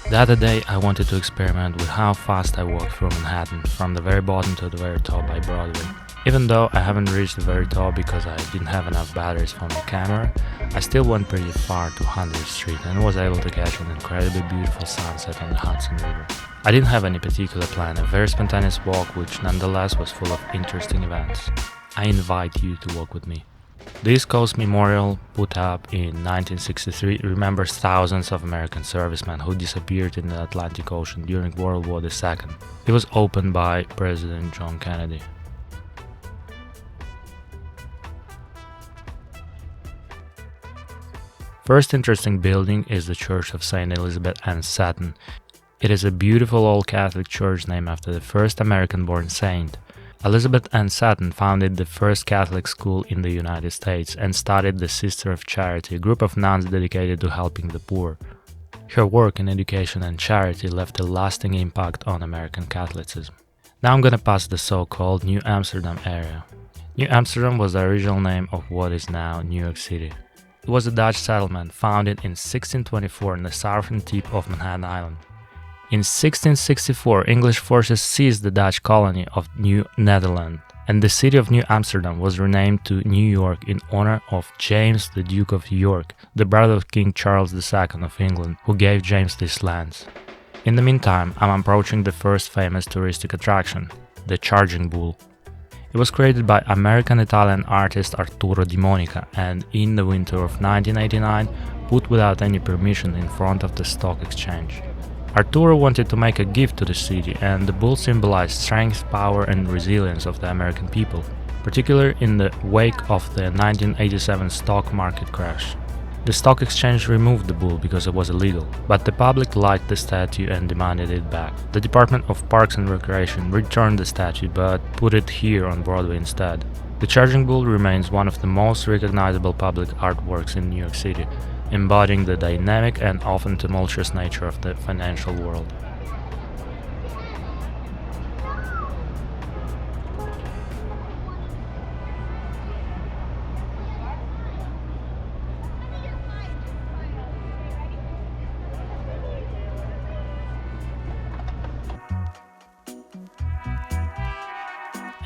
The other day I wanted to experiment with how fast I walked through Manhattan, from the very bottom to the very top by Broadway. Even though I haven't reached the very top because I didn't have enough batteries for my camera, I still went pretty far to 100th Street and was able to catch an incredibly beautiful sunset on the Hudson River. I didn't have any particular plan, a very spontaneous walk which nonetheless was full of interesting events. I invite you to walk with me. The East Coast Memorial, put up in 1963, remembers thousands of American servicemen who disappeared in the Atlantic Ocean during World War II. It was opened by President John Kennedy. First interesting building is the Church of St. Elizabeth Ann Seton. It is a beautiful old Catholic church named after the first American-born saint. Elizabeth Ann Seton founded the first Catholic school in the United States and started the Sisters of Charity, a group of nuns dedicated to helping the poor. Her work in education and charity left a lasting impact on American Catholicism. Now I'm gonna pass the so-called New Amsterdam area. New Amsterdam was the original name of what is now New York City. It was a Dutch settlement founded in 1624 on the southern tip of Manhattan Island. In 1664, English forces seized the Dutch colony of New Netherland, and the city of New Amsterdam was renamed to New York in honor of James, the Duke of York, the brother of King Charles II of England, who gave James these lands. In the meantime, I'm approaching the first famous touristic attraction, the Charging Bull. It was created by American-Italian artist Arturo Di Monica and, in the winter of 1989, put without any permission in front of the stock exchange. Arturo wanted to make a gift to the city, and the bull symbolized strength, power and resilience of the American people, particularly in the wake of the 1987 stock market crash. The stock exchange removed the bull because it was illegal, but the public liked the statue and demanded it back. The Department of Parks and Recreation returned the statue but put it here on Broadway instead. The Charging Bull remains one of the most recognizable public artworks in New York City, embodying the dynamic and often tumultuous nature of the financial world.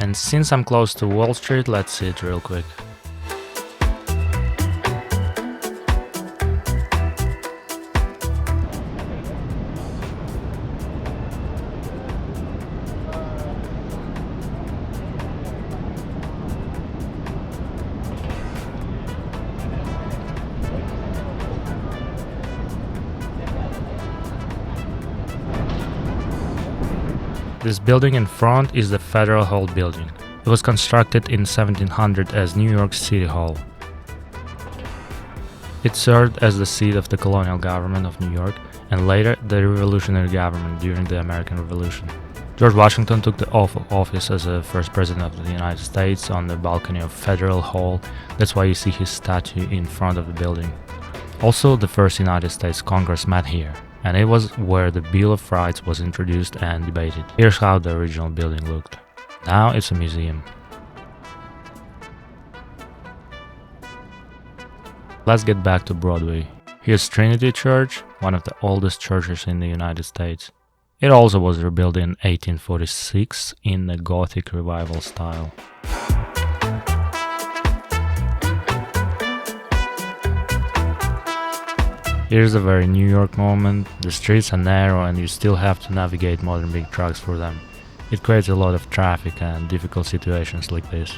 And since I'm close to Wall Street, let's see it real quick. This building in front is the Federal Hall building. It was constructed in 1700 as New York City Hall. It served as the seat of the colonial government of New York and later the revolutionary government during the American Revolution. George Washington took the oath of office as the first president of the United States on the balcony of Federal Hall. That's why you see his statue in front of the building. Also, the first United States Congress met here, and it was where the Bill of Rights was introduced and debated. Here's how the original building looked. Now it's a museum. Let's get back to Broadway. Here's Trinity Church, one of the oldest churches in the United States. It also was rebuilt in 1846 in the Gothic Revival style. Here's a very New York moment. The streets are narrow and you still have to navigate modern big trucks through them. It creates a lot of traffic and difficult situations like this.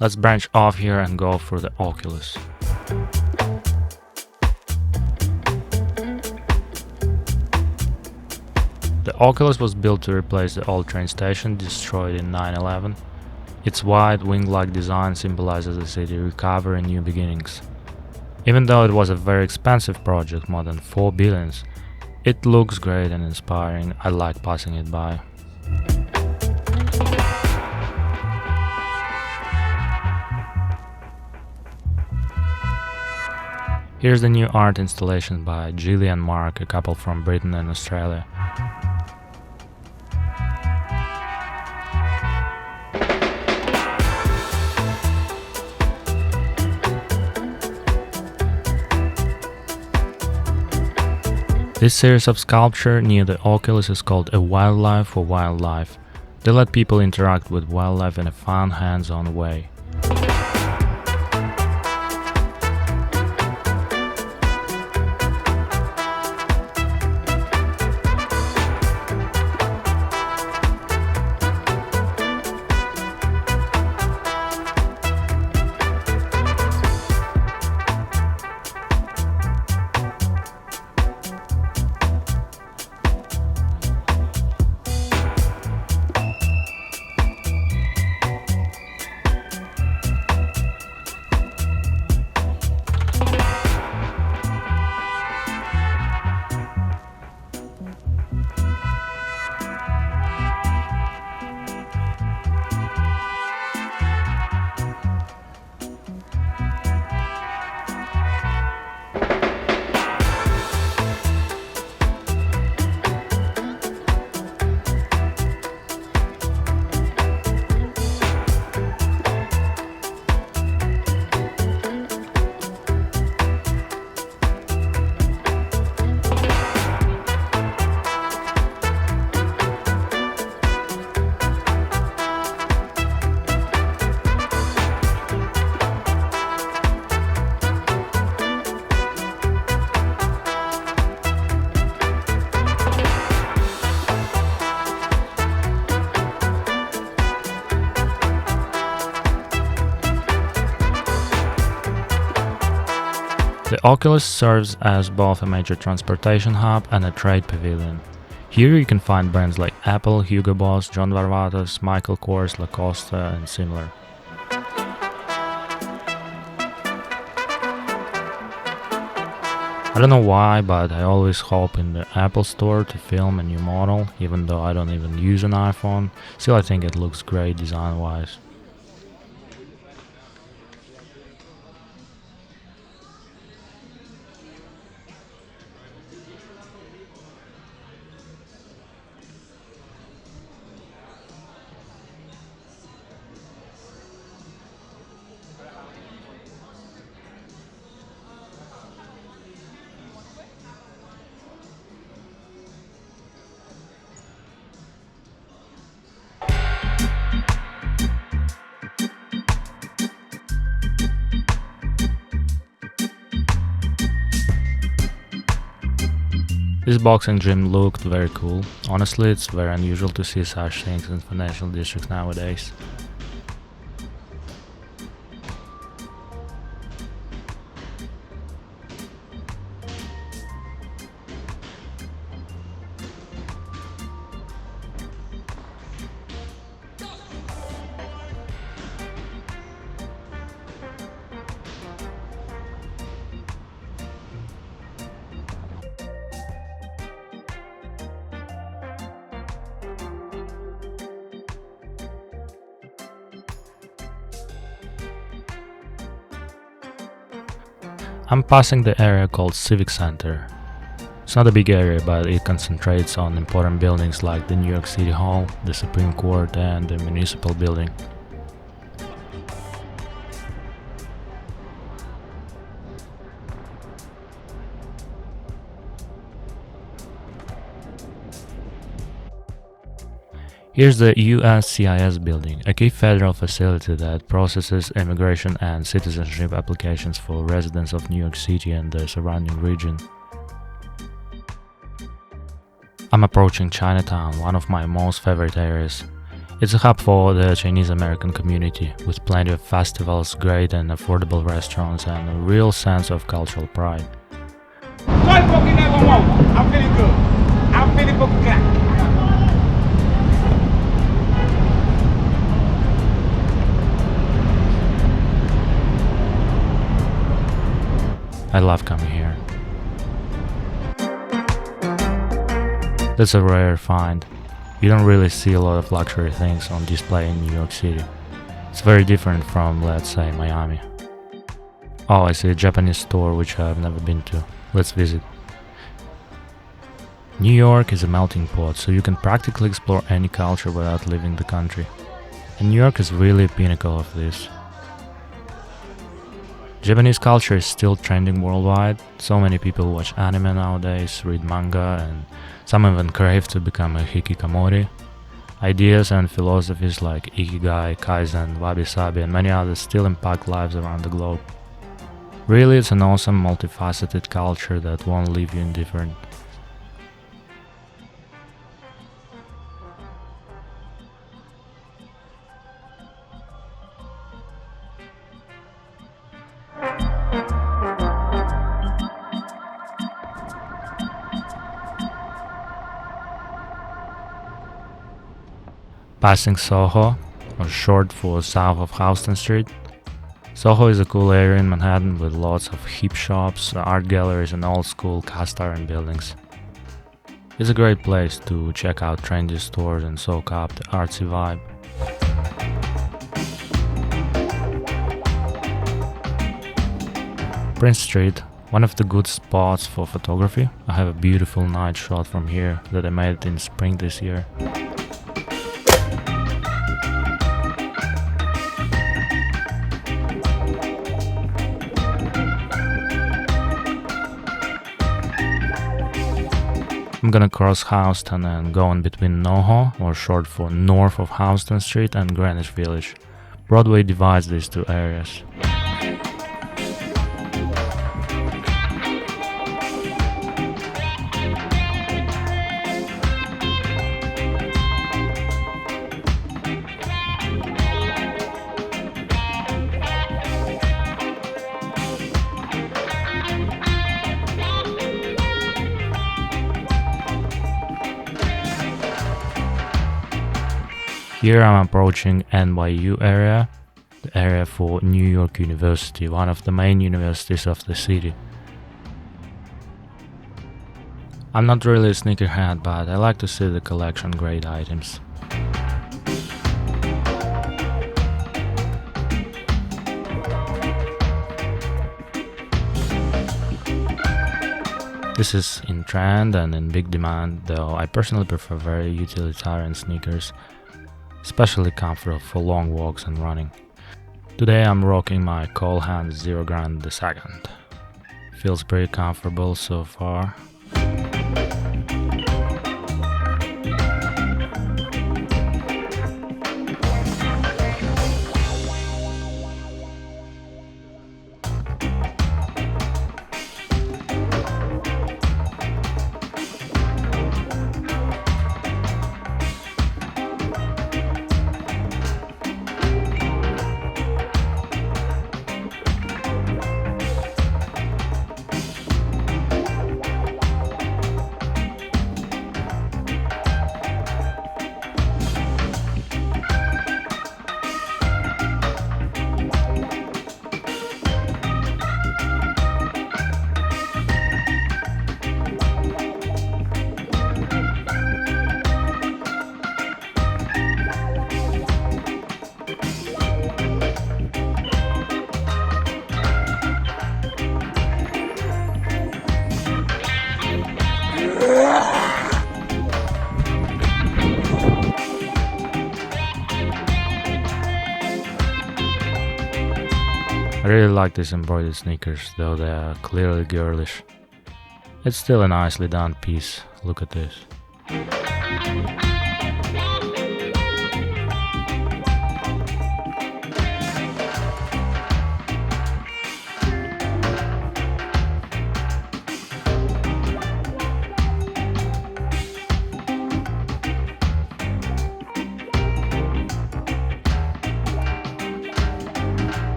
Let's branch off here and go for the Oculus. The Oculus was built to replace the old train station destroyed in 9/11. Its wide, wing-like design symbolizes the city recovery and new beginnings. Even though it was a very expensive project, more than $4 billion, it looks great and inspiring. I like passing it by. Here's the new art installation by Gillian and Mark, a couple from Britain and Australia. This series of sculpture near the Oculus is called A Wildlife for Wildlife. They let people interact with wildlife in a fun, hands-on way. The Oculus serves as both a major transportation hub and a trade pavilion. Here you can find brands like Apple, Hugo Boss, John Varvatos, Michael Kors, Lacoste, and similar. I don't know why, but I always hop in the Apple store to film a new model, even though I don't even use an iPhone. Still, I think it looks great design-wise. This boxing gym looked very cool. Honestly, it's very unusual to see such things in financial districts nowadays. I'm passing the area called Civic Center. It's not a big area, but it concentrates on important buildings like the New York City Hall, the Supreme Court, and the Municipal Building. Here's the USCIS building, a key federal facility that processes immigration and citizenship applications for residents of New York City and the surrounding region. I'm approaching Chinatown, one of my most favorite areas. It's a hub for the Chinese American community, with plenty of festivals, great and affordable restaurants, and a real sense of cultural pride. I'm feeling good. I'm feeling good. I love coming here. That's a rare find. You don't really see a lot of luxury things on display in New York City. It's very different from, let's say, Miami. Oh, I see a Japanese store which I've never been to. Let's visit. New York is a melting pot, so you can practically explore any culture without leaving the country. And New York is really a pinnacle of this. Japanese culture is still trending worldwide. So many people watch anime nowadays, read manga, and some even crave to become a hikikomori. Ideas and philosophies like ikigai, kaizen, wabi-sabi, and many others still impact lives around the globe. Really, it's an awesome, multifaceted culture that won't leave you indifferent. Passing SoHo, or short for south of Houston Street. SoHo is a cool area in Manhattan with lots of hip shops, art galleries, and old-school cast iron buildings. It's a great place to check out trendy stores and soak up the artsy vibe. Prince Street, one of the good spots for photography. I have a beautiful night shot from here that I made in spring this year. I'm gonna cross Houston and go in between NoHo, or short for north of Houston Street, and Greenwich Village. Broadway divides these two areas. Here I'm approaching NYU Area, the area for New York University, one of the main universities of the city. I'm not really a sneakerhead, but I like to see the collection grade items. This is in trend and in big demand, though I personally prefer very utilitarian sneakers, especially comfortable for long walks and running. Today I'm rocking my Cole Haan 0 Grand II. Feels pretty comfortable so far. I really like these embroidered sneakers, though they are clearly girlish. It's still a nicely done piece, look at this.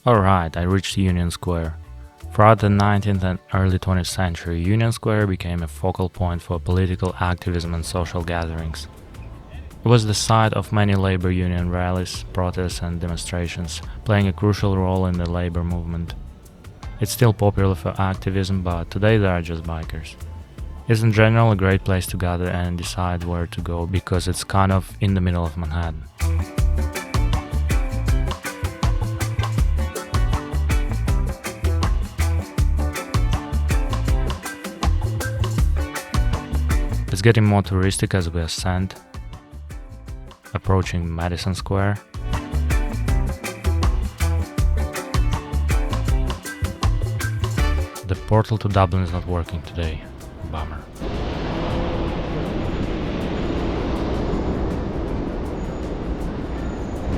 Alright, I reached Union Square. Throughout the 19th and early 20th century, Union Square became a focal point for political activism and social gatherings. It was the site of many labor union rallies, protests and demonstrations, playing a crucial role in the labor movement. It's still popular for activism, but today they are just bikers. It's in general a great place to gather and decide where to go because it's kind of in the middle of Manhattan. It's getting more touristic as we ascend, approaching Madison Square. The portal to Dublin is not working today. Bummer.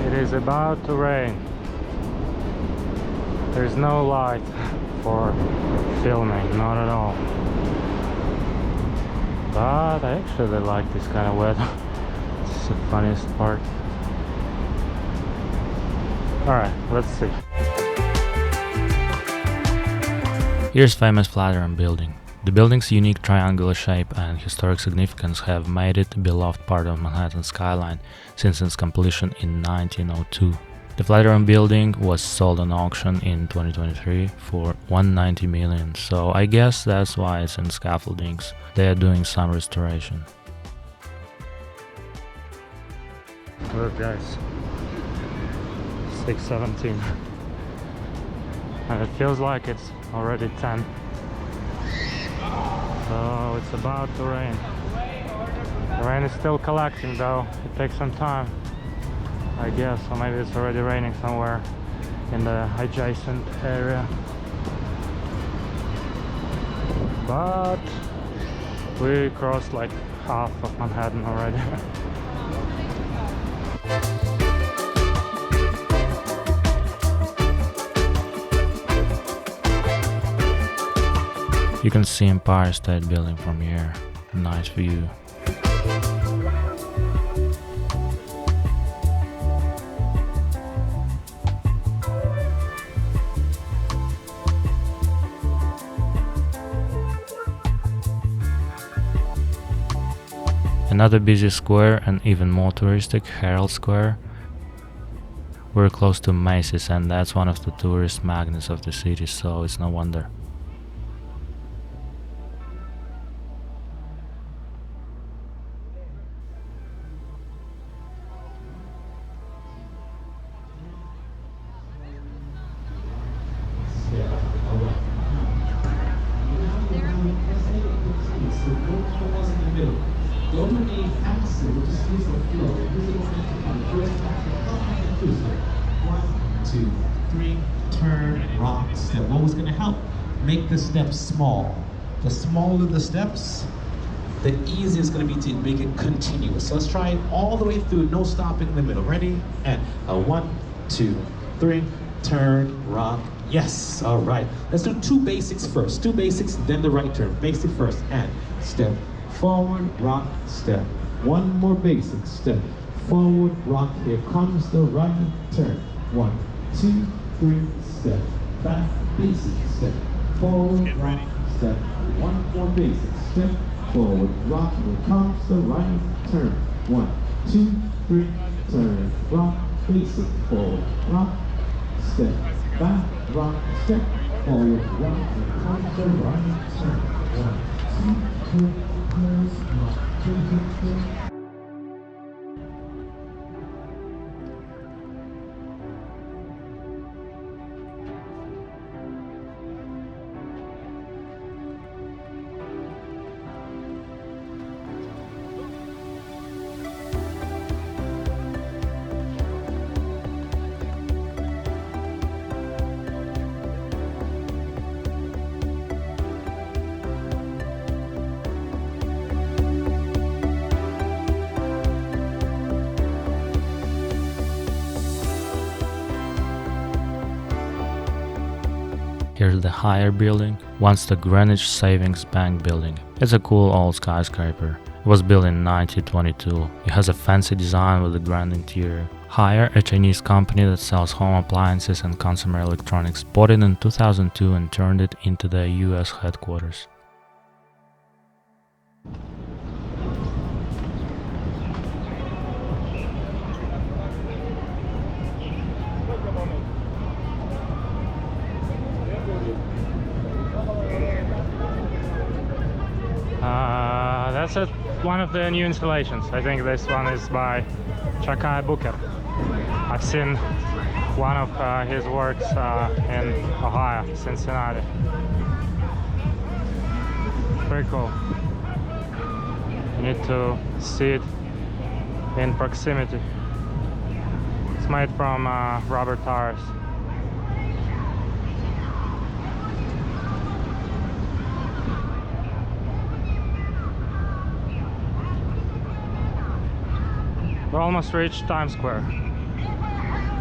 It is about to rain. There's no light for filming, not at all. But I actually like this kind of weather. It's the funniest part. Alright, let's see. Here's famous Flatiron building. The building's unique triangular shape and historic significance have made it a beloved part of Manhattan's skyline since its completion in 1902. The Flatiron building was sold on auction in 2023 for $190 million, so I guess that's why it's in scaffoldings. They are doing some restoration. Look guys, 6:17, and it feels like it's already 10. So it's about to rain. The rain is still collecting though, it takes some time, I guess, or maybe it's already raining somewhere in the adjacent area. But we crossed like half of Manhattan already. You can see Empire State Building from here. Nice view. Another busy square and even more touristic, Herald Square. We're close to Macy's and that's one of the tourist magnets of the city, so it's no wonder. What was going to help? Make the steps small. The smaller the steps, the easier it's going to be to make it continuous. So let's try it all the way through, no stopping in the middle. Ready? And 1, 2, 3, turn, rock. Yes, all right. Let's do 2 basics first. 2 basics, then the right turn. Basic first, and step forward, rock, step. 1 more basic, step forward, rock. Here comes the right turn. 1, 2, 3, step. Back, basic, step, forward, rock, step, 1 more basic, step, forward, rock, here comes the right turn, 1, 2, 3, turn, rock, basic, forward, rock, step, back, rock, step, forward, rock, here comes the right turn, 1, 2, 3, turn, rock, 2, 3, 3. Here's the higher building, once the Greenwich Savings Bank building. It's a cool old skyscraper. It was built in 1922. It has a fancy design with a grand interior. Haier, a Chinese company that sells home appliances and consumer electronics, bought it in 2002 and turned it into their US headquarters. That's one of the new installations. I think this one is by Chakai Booker. I've seen one of his works in Ohio, Cincinnati. Pretty cool. You need to see it in proximity. It's made from rubber tires. We almost reached Times Square.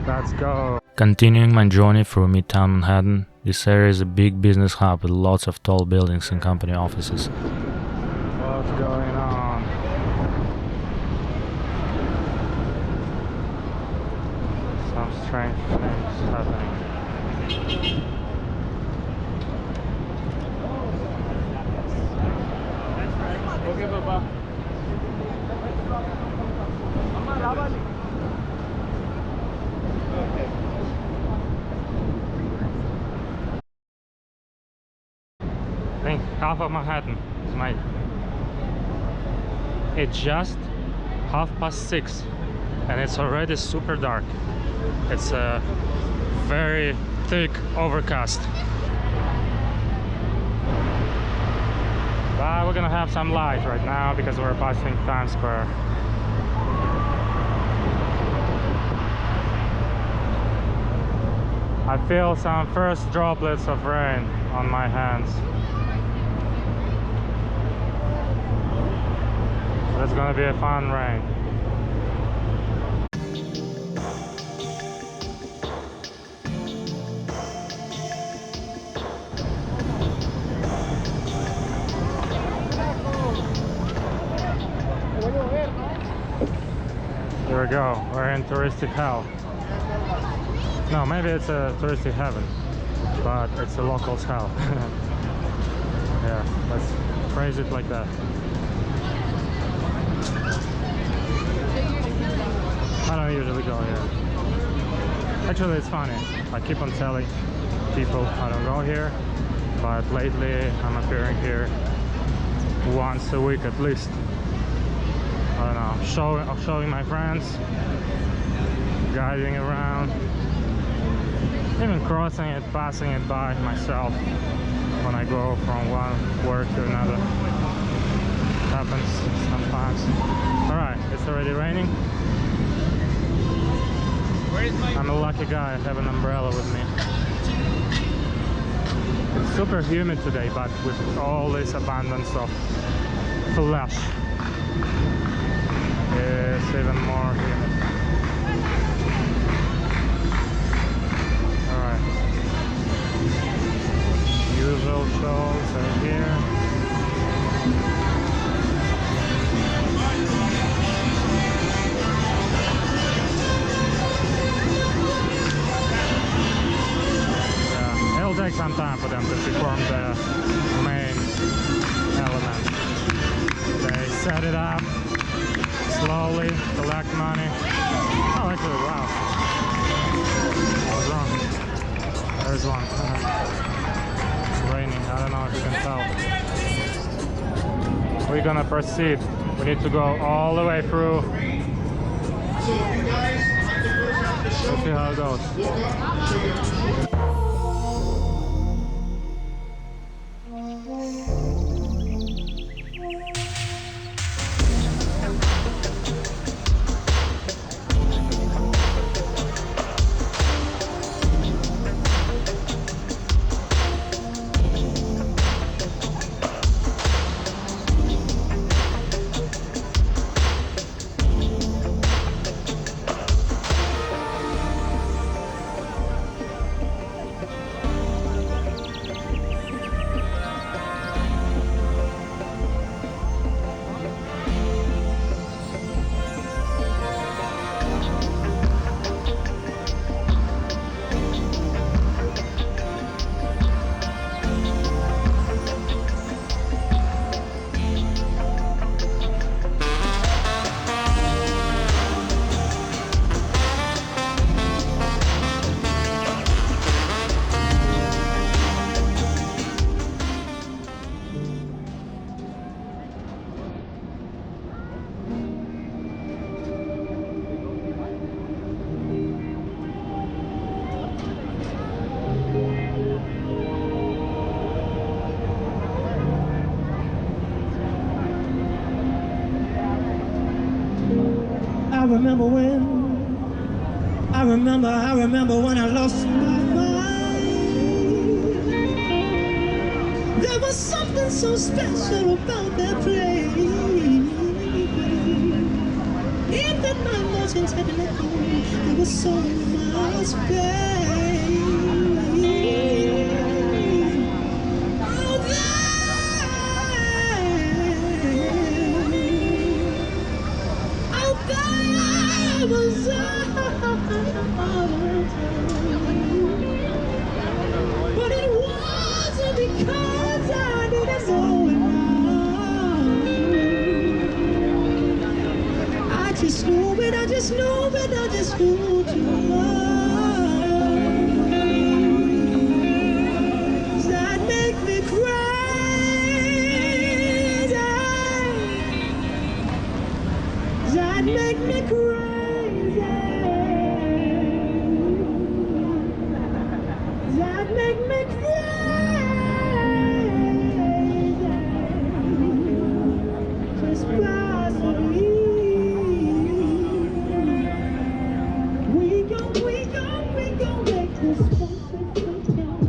Let's go. Continuing my journey through Midtown Manhattan, this area is a big business hub with lots of tall buildings and company offices. What's going on? Some strange things happening. Okay, Baba. I think half of Manhattan is made. It's just 6:30 and it's already super dark. It's a very thick overcast. But we're gonna have some light right now because we're passing Times Square. I feel some first droplets of rain on my hands. It's gonna be a fun rain. Here we go, we're in touristy hell. No, maybe it's a touristy heaven, but it's a local's hell. Yeah, let's phrase it like that. I don't usually go here. Actually, it's funny. I keep on telling people I don't go here, but lately I'm appearing here once a week at least. I don't know, showing my friends, guiding around, even crossing it, passing it by myself when I go from one work to another. Happens sometimes. Alright, it's already raining. I'm a lucky guy, I have an umbrella with me. It's super humid today, but with all this abundance of flesh, it's even more humid. Alright. Usual shows are here. It'll take some time for them to perform the main element. They set it up slowly, collect money. Oh, actually, wow. I was wrong. There's one. It's raining. I don't know if you can tell. We're gonna proceed. We need to go all the way through. We'll see how it goes. I remember when I lost my mind. There was something so special about that place. Even my emotions had to let go. There was so much pain. Oh, there was but it wasn't because I didn't know it. I just knew it, I just knew it, I just knew too much. That make me crazy. That make me crazy. That make me crazy. Just possibly. We gon' make this perfect town.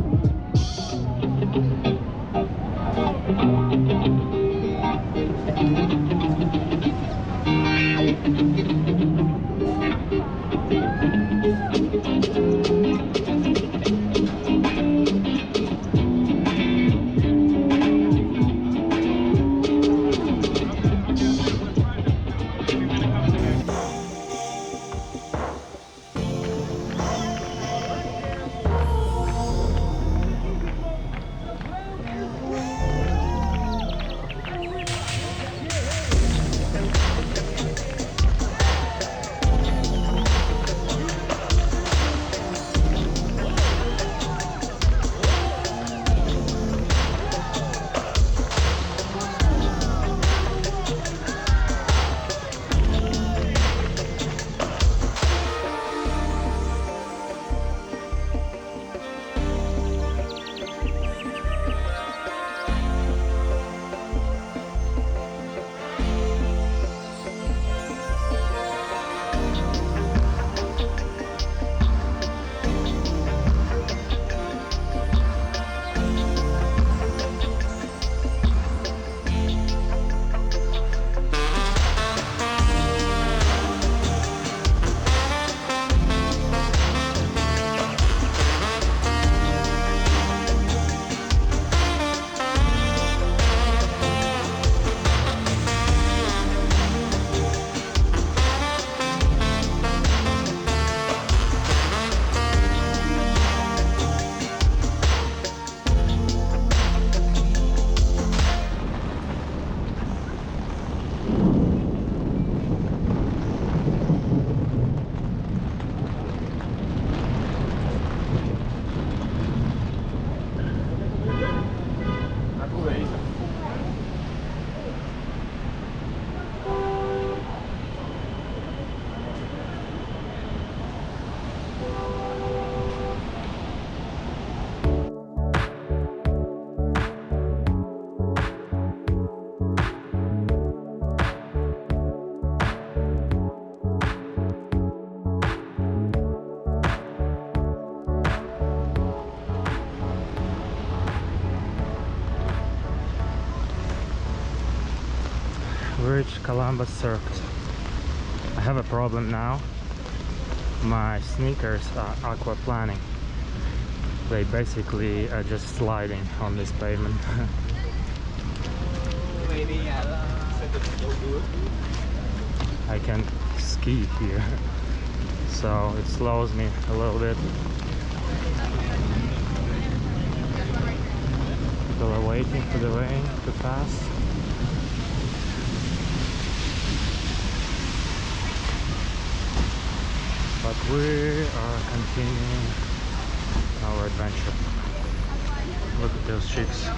Reached Columbus Circus. I have a problem now. My sneakers are aquaplaning. They basically are just sliding on this pavement. I can't ski here, so it slows me a little bit. People are waiting for the rain to pass. But we are continuing our adventure. Look at those chicks.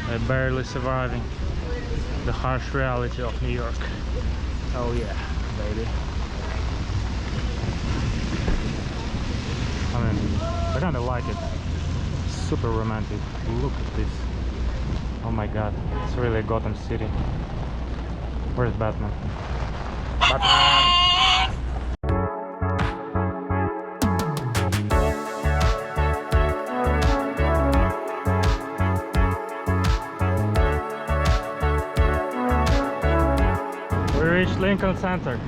They're barely surviving the harsh reality of New York. Oh yeah, baby. I mean, I kinda like it. Super romantic. Look at this. Oh my god, it's really Gotham City. Where's Batman? Batman. We reached Lincoln Center.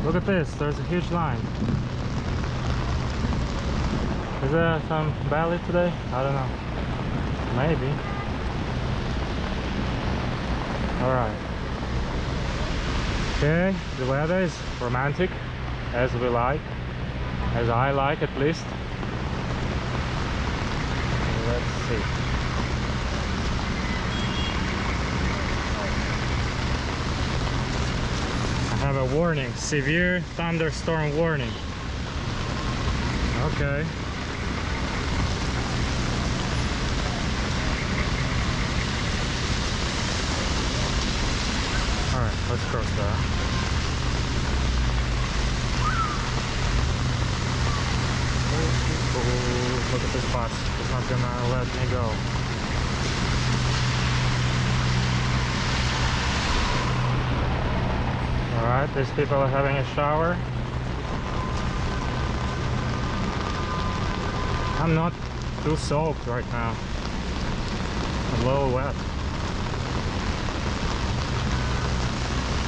Look at this, there's a huge line. Is there some ballet today? I don't know. Maybe. Alright. Okay, the weather is romantic, as we like. As I like, at least. Let's see. I have a warning, severe thunderstorm warning. Okay. Alright, let's cross that. Oh, look at this bus. It's not gonna let me go. Alright, these people are having a shower. I'm not too soaked right now. I'm a little wet.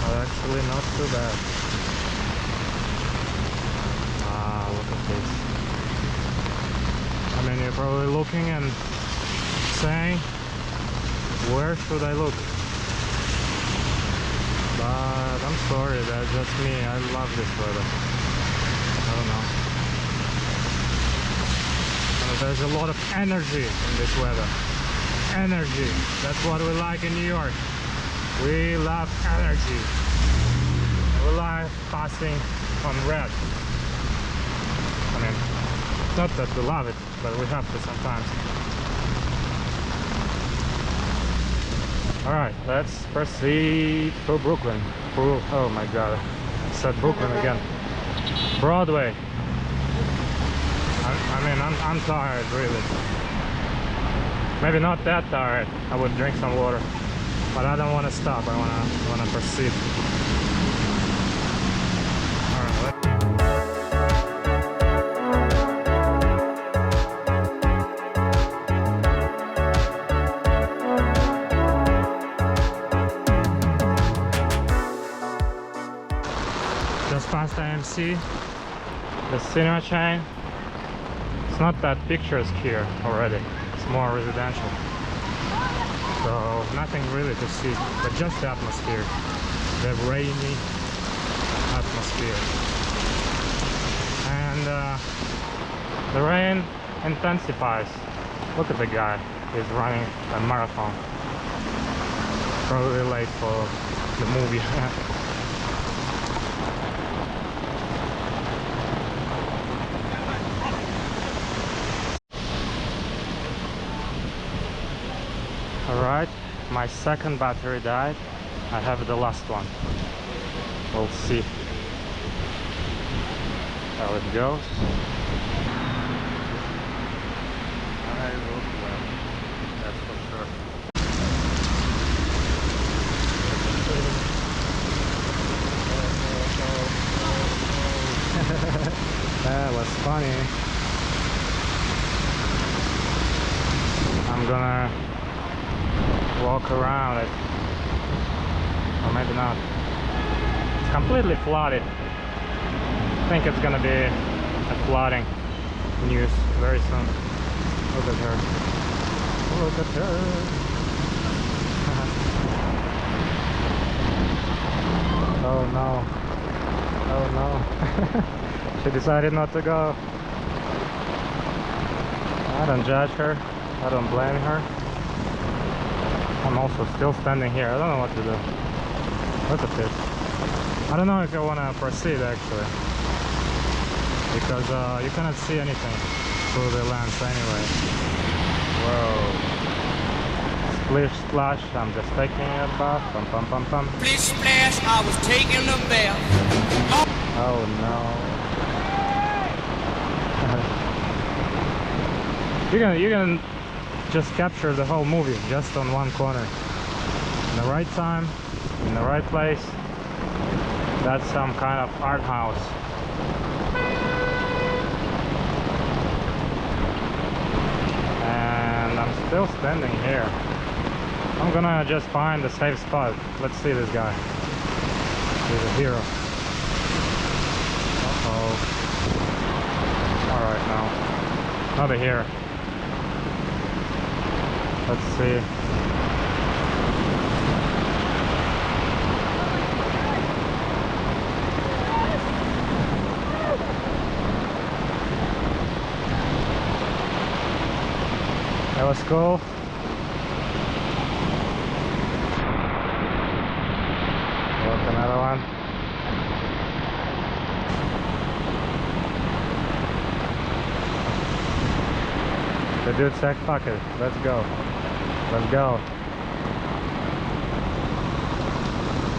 But actually not too bad. Ah, look at this. I mean, you're probably looking and saying, where should I look? But I'm sorry, that's just me. I love this weather. I don't know. There's a lot of energy in this weather. Energy. That's what we like in New York. We love energy. We like passing on red. I mean, not that we love it, but we have to sometimes. Alright, let's proceed for Brooklyn. Oh my god, I said Brooklyn again. Broadway. I mean, I'm tired, really. Maybe not that tired. I would drink some water. But I don't want to stop. I want to proceed. Just past AMC, the cinema chain. It's not that picturesque here already. It's more residential. So nothing really to see, but just the atmosphere, the rainy atmosphere. And the rain intensifies. Look at the guy, he's running a marathon. Probably late for the movie. Alright, my second battery died. I have the last one. We'll see how it goes. I will well, that's for sure. That was funny. I'm gonna walk around it, or maybe not. It's completely flooded. I think it's gonna be a flooding news very soon. Look at her. Look at her. Oh no. Oh no. She decided not to go. I don't judge her. I don't blame her. I'm also still standing here. I don't know what to do. Look at this. I don't know if I want to proceed actually, because you cannot see anything through the lens anyway. Whoa. Splish splash, I'm just taking a bath. Pum pum pum pum. Splish splash, I was taking a bath. Oh no. You can just capture the whole movie just on one corner. In the right time, in the right place. That's some kind of art house. And I'm still standing here. I'm gonna just find a safe spot. Let's see this guy. He's a hero. Uh-oh. Alright, now. Not a hero. Let's see. That was cool. Look, another one. The dude said, fuck it, let's go. Let's go.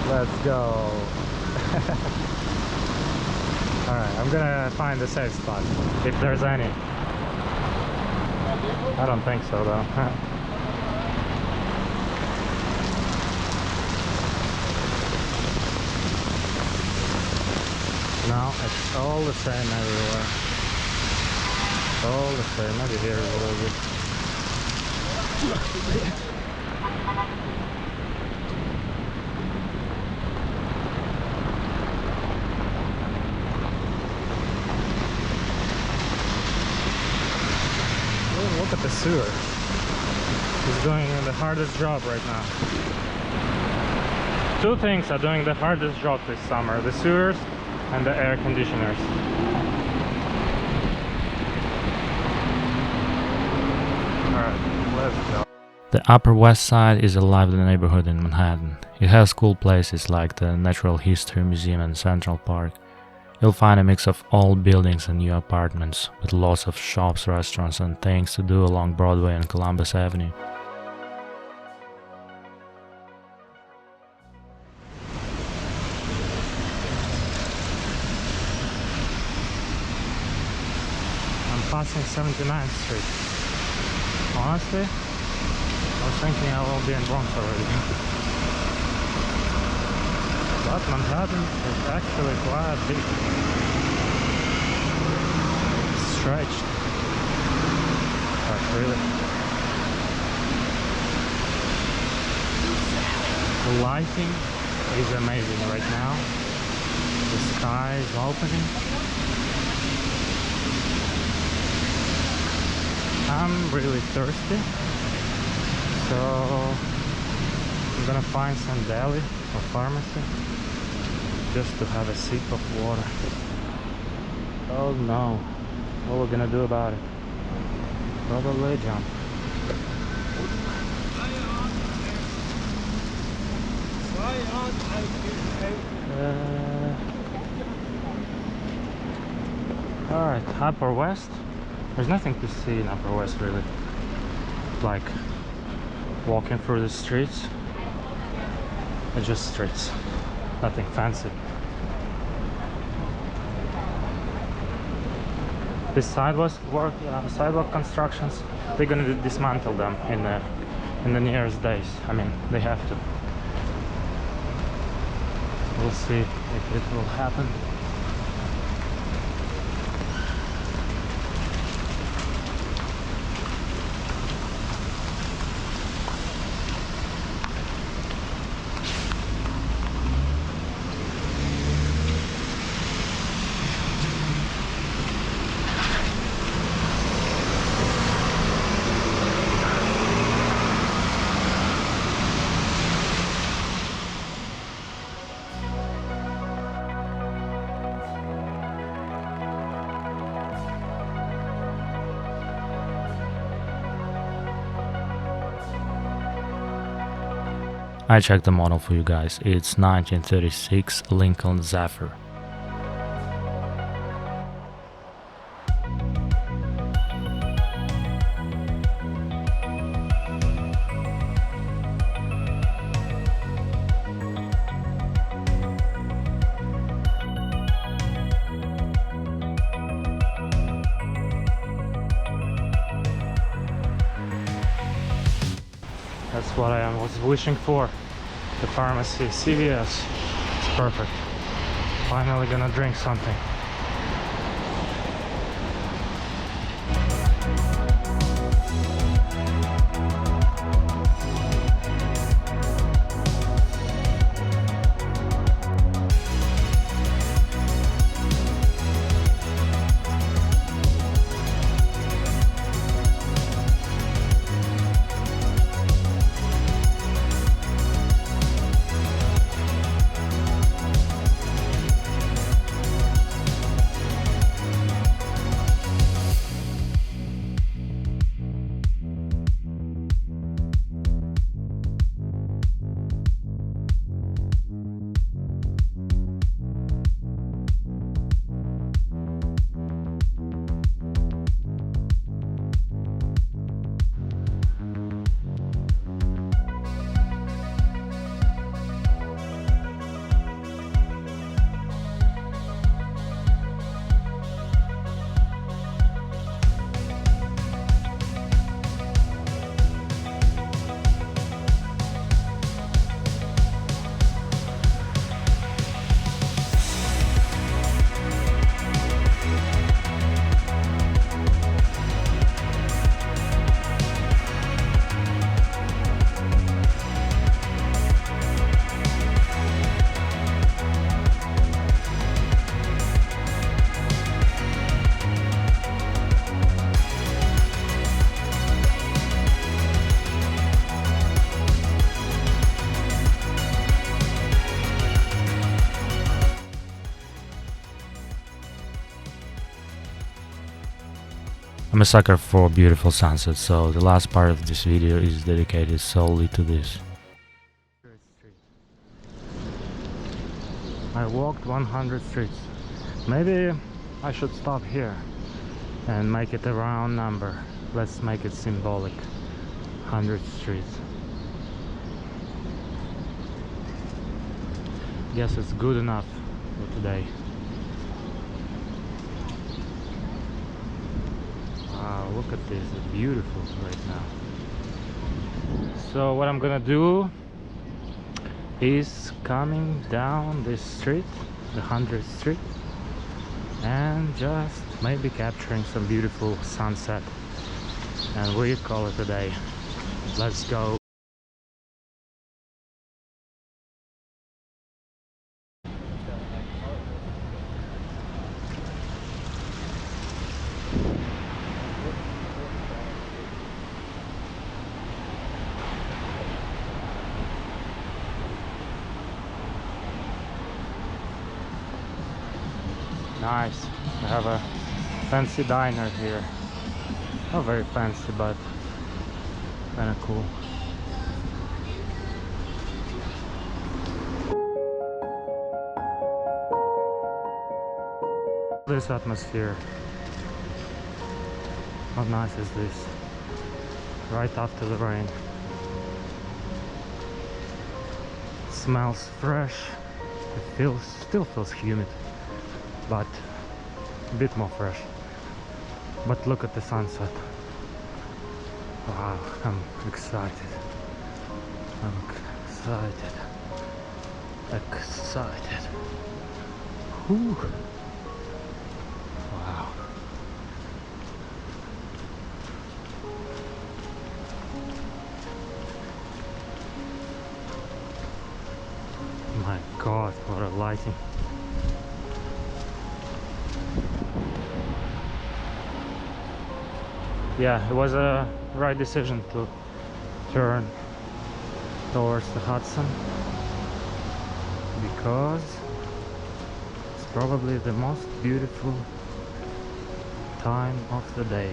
Let's go. Alright, I'm gonna find a safe spot, if there's any. I don't think so though. No, it's all the same everywhere. All the same, maybe here a little bit. Look at the sewer. He's doing the hardest job right now. Two things are doing the hardest job this summer: the sewers and the air conditioners. Alright, let's go. The Upper West Side is a lively neighborhood in Manhattan. It has cool places like the Natural History Museum and Central Park. You'll find a mix of old buildings and new apartments, with lots of shops, restaurants and things to do along Broadway and Columbus Avenue. I'm passing 79th Street. Honestly, I was thinking I will be in Bronx already. But Manhattan is actually quite big. Stretched. Like really. The lighting is amazing right now. The sky is opening. I'm really thirsty, so I'm gonna find some deli or pharmacy just to have a sip of water. Oh no, what are we gonna do about it? Probably jump. Alright, Upper West. There's nothing to see in Upper West really. Like walking through the streets. It's just streets. Nothing fancy. These sidewalk constructions, they're gonna dismantle them in the nearest days. I mean, they have to. We'll see if it will happen. I checked the model for you guys. It's 1936 Lincoln Zephyr. That's what I was wishing for. The pharmacy, CVS. It's perfect. Finally gonna drink something. I'm a sucker for beautiful sunsets, so the last part of this video is dedicated solely to this. I walked 100 streets. Maybe I should stop here and make it a round number. Let's make it symbolic. 100 streets. Guess it's good enough for today. Wow, look at this, it's beautiful right now. So what I'm gonna do is coming down this street, the 100th street, and just maybe capturing some beautiful sunset, and we call it a day. Let's go. Nice. We have a fancy diner here. Not very fancy, but kind of cool. This atmosphere. How nice is this? Right after the rain. Smells fresh. It still feels humid, but a bit more fresh. But look at the sunset. Wow, I'm excited. I'm excited. Excited. Whew. Wow. My God, what a lighting. Yeah, it was a right decision to turn towards the Hudson, because it's probably the most beautiful time of the day.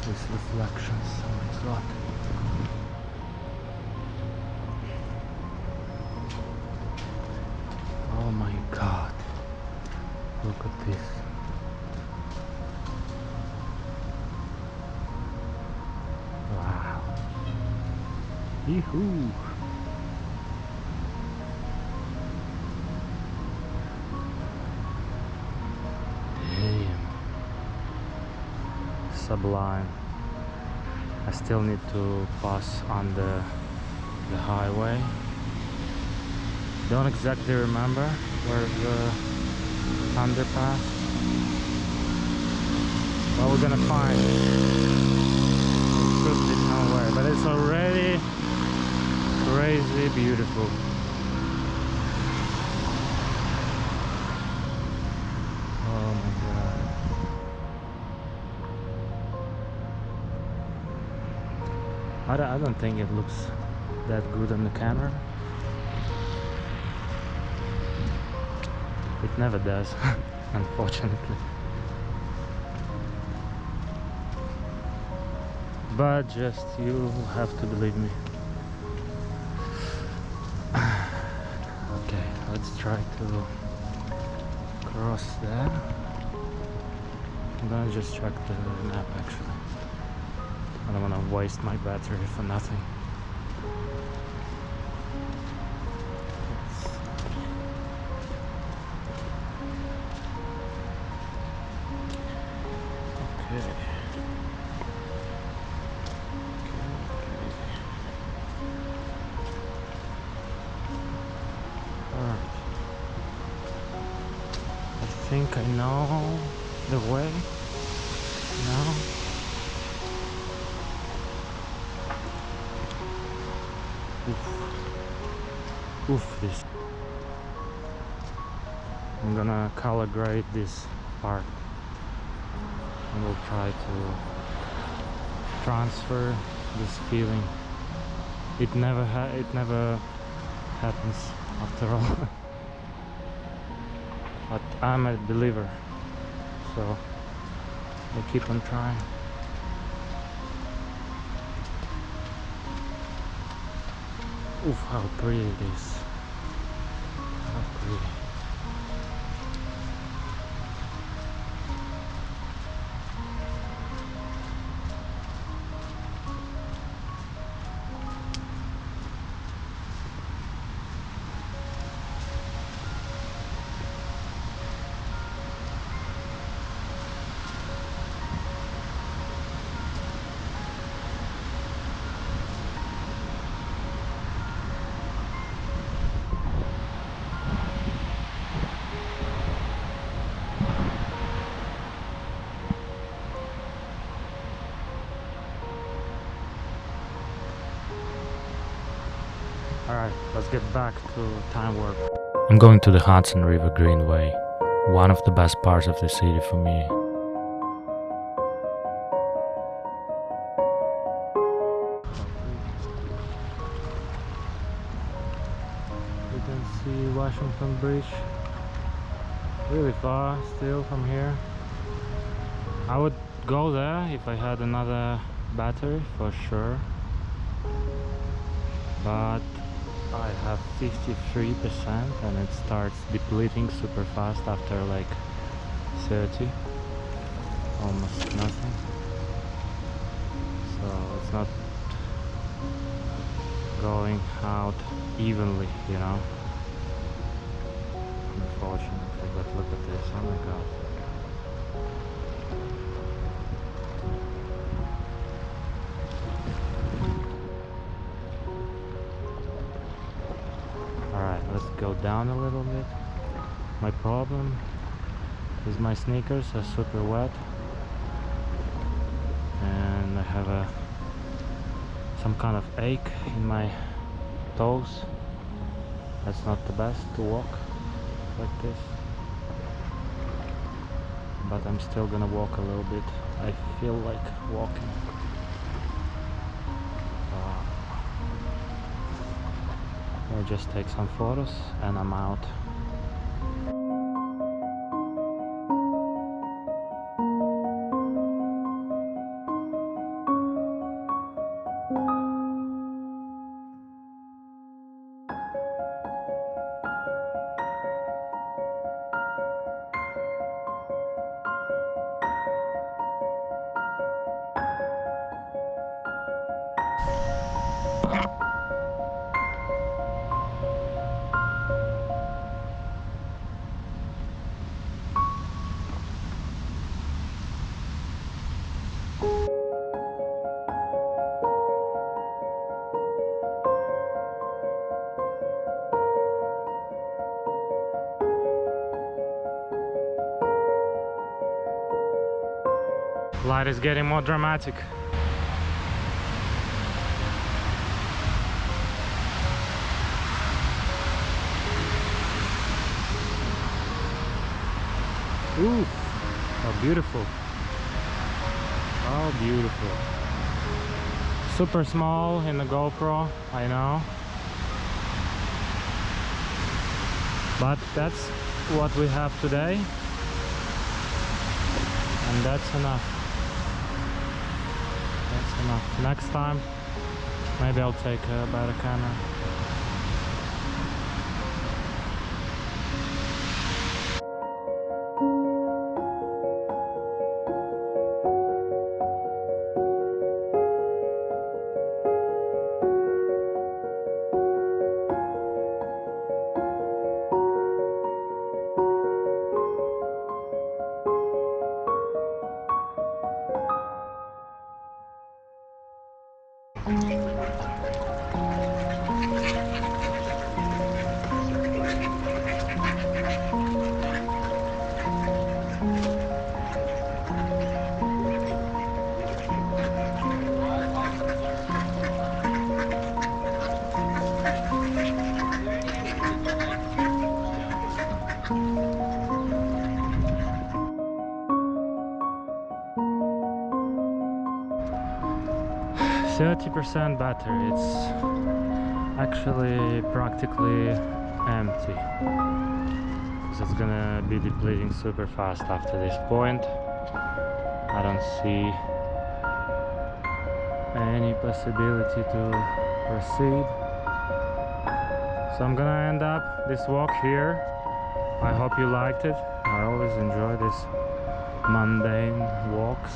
These reflections, oh my God. Oh my God, look at this. Wow. Yee-hoo. Damn. sublime. I still need to pass on the highway. Don't exactly remember where the underpass, but we're gonna find. It should be somewhere, but it's already crazy beautiful. Oh my god. I don't think it looks that good on the camera. It never does, unfortunately. But just you have to believe me. Okay, let's try to cross there. I'm gonna just check the map actually. I don't want to waste my battery for nothing. Okay. Alright. I think I know the way now. Oof, this. I'm gonna color grade this part and we'll try to transfer this feeling. It never happens after all. But I'm a believer, so I keep on trying. Oof, how pretty it is. How pretty. Alright, let's get back to time warp. I'm going to the Hudson River Greenway, one of the best parts of the city for me. You can see Washington Bridge really far still from here. I would go there if I had another battery for sure, but I have 53% and it starts depleting super fast after like 30, almost nothing, so it's not going out evenly, you know, unfortunately. But look at this, oh my god. Alright, let's go down a little bit. My problem is my sneakers are super wet and I have some kind of ache in my toes. That's not the best to walk like this, but I'm still gonna walk a little bit. I feel like walking. I'll just take some photos and I'm out. Light is getting more dramatic. Ooh, how beautiful. How beautiful. Super small in the GoPro, I know. But that's what we have today. And that's enough. That's enough. Next time, maybe I'll take a better camera. %, battery. It's actually practically empty, because it's gonna be depleting super fast after this point. I don't see any possibility to proceed, so I'm gonna end up this walk here. I hope you liked it. I always enjoy these mundane walks.